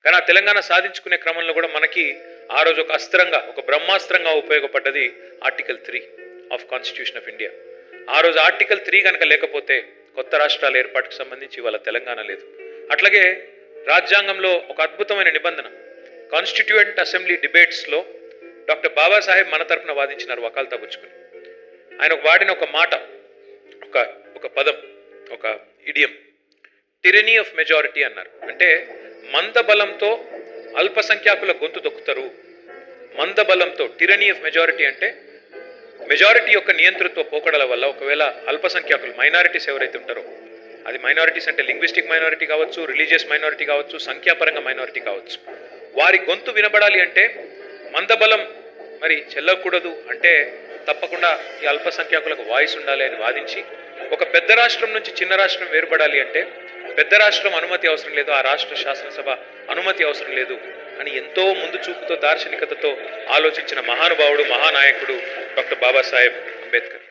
కానీ ఆ తెలంగాణ సాధించుకునే క్రమంలో కూడా మనకి ఆ రోజు ఒక అస్త్రంగా, ఒక బ్రహ్మాస్త్రంగా ఉపయోగపడ్డది article 3 of constitution of India. ఆ రోజు ఆర్టికల్ 3 కనుక లేకపోతే కొత్త రాష్ట్రాల ఏర్పాటుకు సంబంధించి ఇవాళ తెలంగాణ లేదు. అట్లాగే రాజ్యాంగంలో ఒక అద్భుతమైన నిబంధన, కాన్స్టిట్యూయెంట్ అసెంబ్లీ డిబేట్స్లో డాక్టర్ బాబాసాహెబ్ మన తరపున వాదించినారు వకాల్తా పుచ్చుకుని. ఆయన వాడిన ఒక మాట, ఒక ఒక పదం, ఒక ఇడియం, టిరనీ ఆఫ్ మెజారిటీ అన్నారు. అంటే మందబలంతో అల్పసంఖ్యాకుల గొంతు దొక్కుతారు. మందబలంతో, టిరనీ ఆఫ్ మెజారిటీ అంటే మెజారిటీ యొక్క నియంతృత్వ పోకడల వల్ల ఒకవేళ అల్పసంఖ్యాకులు, మైనారిటీస్ ఎవరైతే ఉంటారో, అది మైనారిటీస్ అంటే లింగ్విస్టిక్ మైనారిటీ కావచ్చు, రిలీజియస్ మైనారిటీ కావచ్చు, సంఖ్యాపరంగా మైనారిటీ కావచ్చు, వారి గొంతు వినబడాలి అంటే మందబలం మరి చెల్లకూడదు. అంటే తప్పకుండా ఈ అల్పసంఖ్యాకులకు వాయిస్ ఉండాలి అని వాదించి, ఒక పెద్ద రాష్ట్రం నుంచి చిన్న రాష్ట్రం వేరుపడాలి అంటే పెద్ద రాష్ట్రం అనుమతి అవసరం లేదు, ఆ రాష్ట్ర శాసనసభ అనుమతి అవసరం లేదు అని ఎంతో ముందు చూపుతో, దార్శనికతతో ఆలోచించిన మహానుభావుడు, మహానాయకుడు డాక్టర్ బాబాసాహెబ్ అంబేద్కర్.